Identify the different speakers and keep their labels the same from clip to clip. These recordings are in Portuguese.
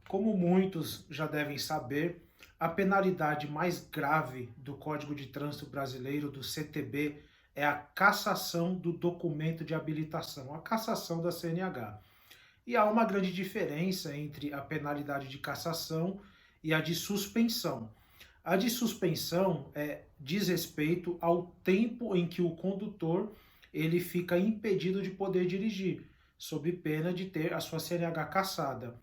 Speaker 1: Como muitos já devem saber, a penalidade mais grave do Código de Trânsito Brasileiro, do CTB, é a cassação do documento de habilitação, a cassação da CNH. E há uma grande diferença entre a penalidade de cassação e a de suspensão. A de suspensão diz respeito ao tempo em que o condutor ele fica impedido de poder dirigir, sob pena de ter a sua CNH cassada.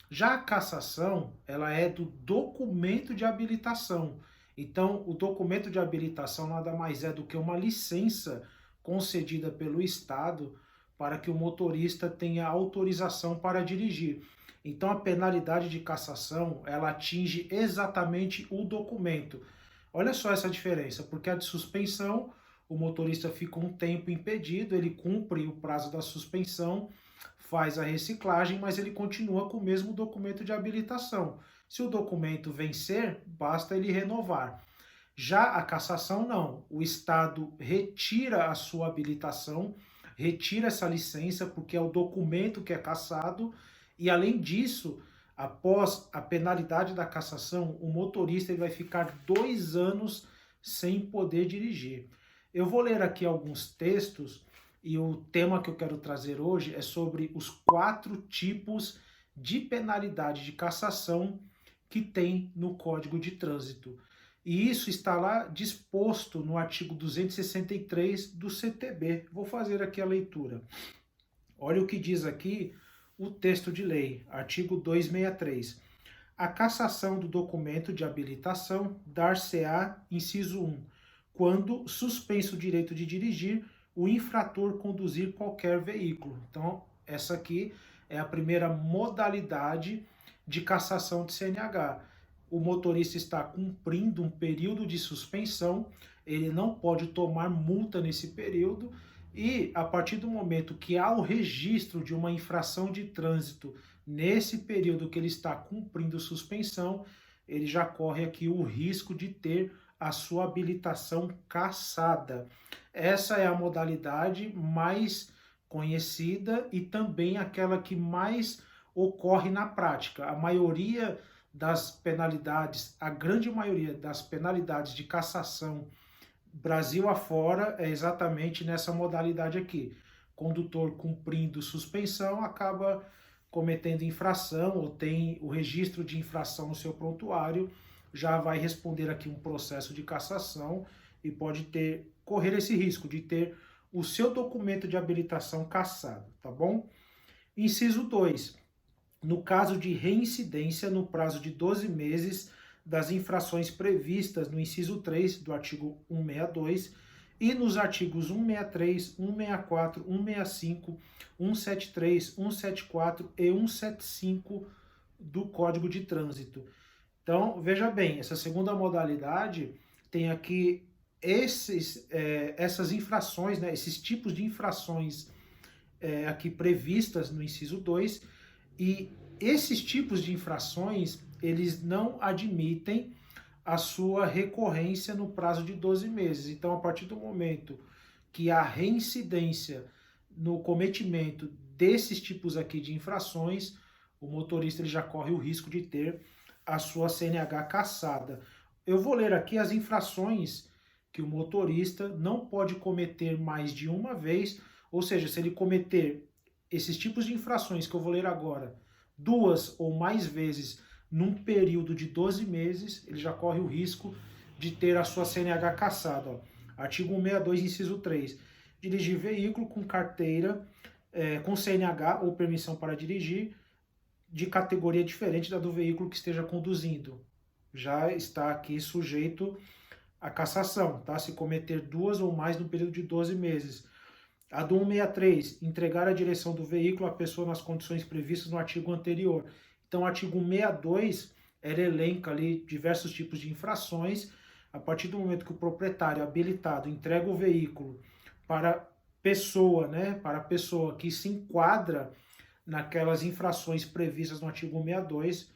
Speaker 1: Já a cassação, ela é do documento de habilitação. Então, o documento de habilitação nada mais é do que uma licença concedida pelo Estado para que o motorista tenha autorização para dirigir. Então, a penalidade de cassação, ela atinge exatamente o documento. Olha só essa diferença, porque a de suspensão, o motorista fica um tempo impedido, ele cumpre o prazo da suspensão, faz a reciclagem, mas ele continua com o mesmo documento de habilitação. Se o documento vencer, basta ele renovar. Já a cassação, não. O Estado retira a sua habilitação, retira essa licença, porque é o documento que é cassado, e além disso, após a penalidade da cassação, o motorista ele vai ficar 2 anos sem poder dirigir. Eu vou ler aqui alguns textos e o tema que eu quero trazer hoje é sobre os 4 tipos de penalidade de cassação que tem no Código de Trânsito. E isso está lá disposto no artigo 263 do CTB. Vou fazer aqui a leitura. Olha o que diz aqui o texto de lei, artigo 263. A cassação do documento de habilitação dar-se-á, inciso 1, quando suspenso o direito de dirigir, o infrator conduzir qualquer veículo. Então, essa aqui é a primeira modalidade de cassação de CNH. O motorista está cumprindo um período de suspensão, ele não pode tomar multa nesse período e a partir do momento que há o registro de uma infração de trânsito nesse período que ele está cumprindo suspensão, ele já corre aqui o risco de ter a sua habilitação cassada. Essa é a modalidade mais conhecida e também aquela que mais ocorre na prática. A maioria das penalidades, a grande maioria das penalidades de cassação Brasil afora é exatamente nessa modalidade aqui. Condutor cumprindo suspensão acaba cometendo infração ou tem o registro de infração no seu prontuário, já vai responder aqui um processo de cassação e pode correr esse risco de ter o seu documento de habilitação cassado, tá bom? Inciso 2. No caso de reincidência no prazo de 12 meses das infrações previstas no inciso 3 do artigo 162 e nos artigos 163, 164, 165, 173, 174 e 175 do Código de Trânsito. Então, veja bem, essa segunda modalidade tem aqui essas infrações, né, esses tipos de infrações aqui previstas no inciso 2, e esses tipos de infrações, eles não admitem a sua recorrência no prazo de 12 meses. Então, a partir do momento que há reincidência no cometimento desses tipos aqui de infrações, o motorista ele já corre o risco de ter a sua CNH cassada. Eu vou ler aqui as infrações que o motorista não pode cometer mais de uma vez, ou seja, se ele cometer esses tipos de infrações que eu vou ler agora 2 ou mais vezes num período de 12 meses, ele já corre o risco de ter a sua CNH cassada. Ó. Artigo 162, inciso 3. Dirigir veículo com carteira, com CNH ou permissão para dirigir, de categoria diferente da do veículo que esteja conduzindo. Já está aqui sujeito à cassação, tá? Se cometer 2 ou mais no período de 12 meses. A do 163, entregar a direção do veículo à pessoa nas condições previstas no artigo anterior. Então, o artigo 162, ele elenca ali diversos tipos de infrações. A partir do momento que o proprietário habilitado entrega o veículo para pessoa, né, para a pessoa que se enquadra naquelas infrações previstas no artigo 162,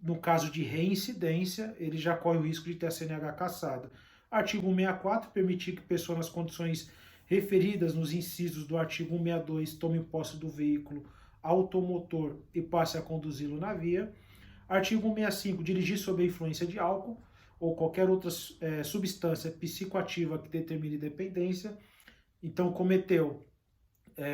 Speaker 1: no caso de reincidência, ele já corre o risco de ter a CNH cassada. Artigo 164, permitir que pessoa nas condições referidas nos incisos do artigo 162 tome posse do veículo automotor e passe a conduzi-lo na via. Artigo 165, dirigir sob a influência de álcool ou qualquer outra substância psicoativa que determine dependência. Então, cometeu,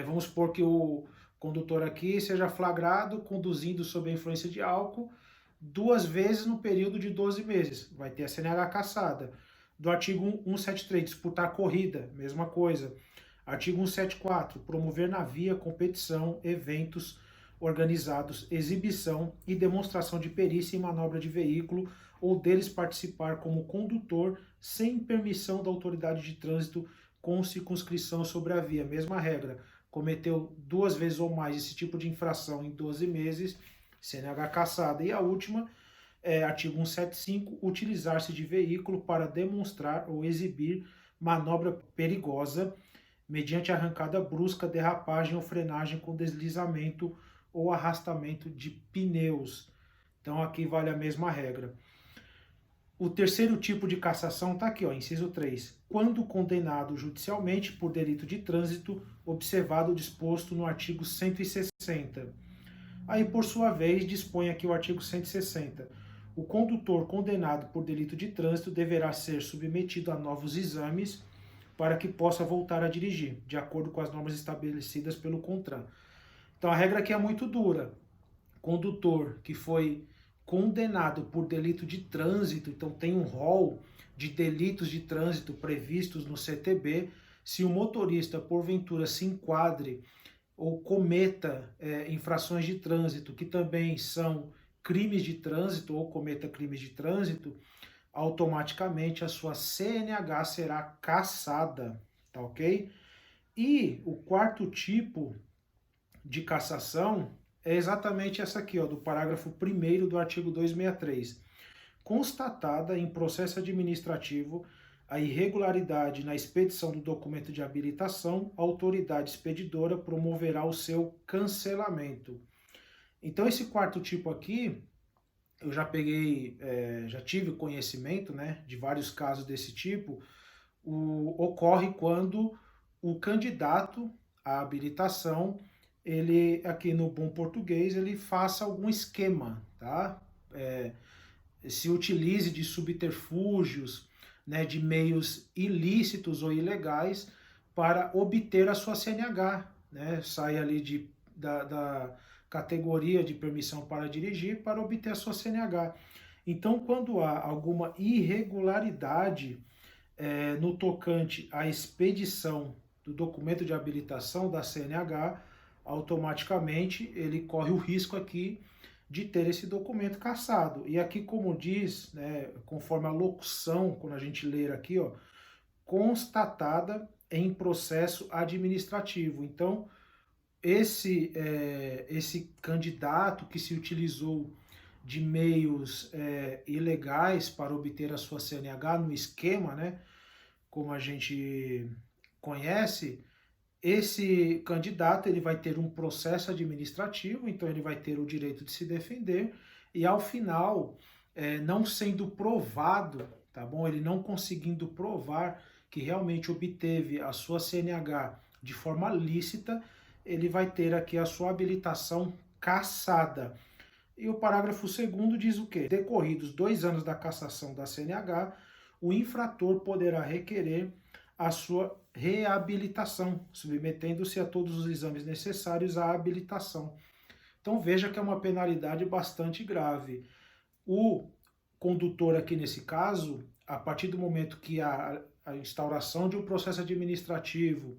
Speaker 1: vamos supor que o condutor aqui seja flagrado conduzindo sob a influência de álcool 2 vezes no período de 12 meses. Vai ter a CNH cassada. Do artigo 173, disputar corrida, mesma coisa. Artigo 174, promover na via competição, eventos organizados, exibição e demonstração de perícia em manobra de veículo ou deles participar como condutor sem permissão da autoridade de trânsito com circunscrição sobre a via. Mesma regra, cometeu 2 vezes ou mais esse tipo de infração em 12 meses, CNH cassada. E a última, artigo 175, utilizar-se de veículo para demonstrar ou exibir manobra perigosa mediante arrancada brusca, derrapagem ou frenagem com deslizamento ou arrastamento de pneus. Então aqui vale a mesma regra. O terceiro tipo de cassação está aqui, ó, inciso 3. Quando condenado judicialmente por delito de trânsito, observado o disposto no artigo 160. Aí, por sua vez, dispõe aqui o artigo 160. O condutor condenado por delito de trânsito deverá ser submetido a novos exames para que possa voltar a dirigir, de acordo com as normas estabelecidas pelo CONTRAN. Então, a regra aqui é muito dura. Condutor que foi condenado por delito de trânsito, então tem um rol de delitos de trânsito previstos no CTB, se o motorista, porventura, se enquadre ou cometa infrações de trânsito, que também são crimes de trânsito, ou cometa crimes de trânsito, automaticamente a sua CNH será cassada, tá ok? E o quarto tipo de cassação é exatamente essa aqui, ó, do parágrafo 1º do artigo 263. Constatada em processo administrativo a irregularidade na expedição do documento de habilitação, a autoridade expedidora promoverá o seu cancelamento. Então, esse quarto tipo aqui, eu já peguei, já tive conhecimento, né, de vários casos desse tipo. Ocorre quando o candidato à habilitação, ele, aqui no bom português, ele faça algum esquema, tá? Se utilize de subterfúgios, né, de meios ilícitos ou ilegais para obter a sua CNH, né? Sai ali da categoria de permissão para dirigir para obter a sua CNH. Então, quando há alguma irregularidade no tocante à expedição do documento de habilitação da CNH, automaticamente ele corre o risco aqui de ter esse documento cassado. E aqui, como diz, né, conforme a locução, quando a gente ler aqui, ó, constatada em processo administrativo. Então, esse candidato que se utilizou de meios ilegais para obter a sua CNH no esquema, né, como a gente conhece, esse candidato ele vai ter um processo administrativo, então ele vai ter o direito de se defender e ao final, não sendo provado, tá bom? Ele não conseguindo provar que realmente obteve a sua CNH de forma lícita, ele vai ter aqui a sua habilitação cassada. E o parágrafo 2º diz o quê? Decorridos 2 anos da cassação da CNH, o infrator poderá requerer a sua reabilitação, submetendo-se a todos os exames necessários à habilitação. Então veja que é uma penalidade bastante grave. O condutor aqui nesse caso, a partir do momento que a instauração de um processo administrativo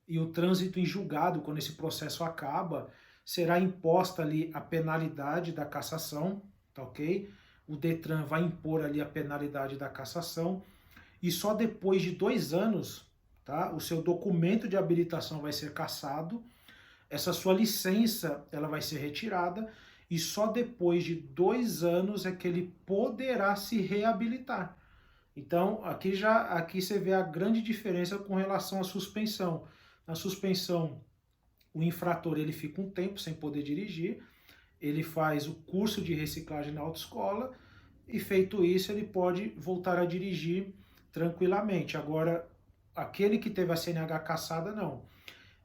Speaker 1: e o trânsito em julgado, quando esse processo acaba, será imposta ali a penalidade da cassação, tá ok? O Detran vai impor ali a penalidade da cassação e só depois de 2 anos, tá, o seu documento de habilitação vai ser cassado, essa sua licença ela vai ser retirada e só depois de 2 anos é que ele poderá se reabilitar. Então, aqui você vê a grande diferença com relação à suspensão. Na suspensão, o infrator ele fica um tempo sem poder dirigir, ele faz o curso de reciclagem na autoescola e feito isso ele pode voltar a dirigir tranquilamente. Agora, aquele que teve a CNH cassada, não.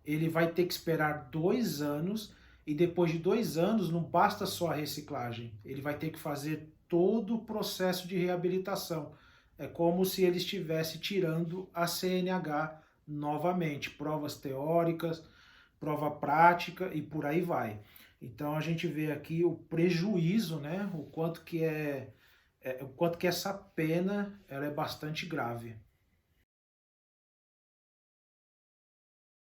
Speaker 1: Ele vai ter que esperar 2 anos e depois de 2 anos não basta só a reciclagem, ele vai ter que fazer todo o processo de reabilitação. É como se ele estivesse tirando a CNH novamente, provas teóricas, prova prática e por aí vai. Então a gente vê aqui o prejuízo, né? O quanto que essa pena ela é bastante grave.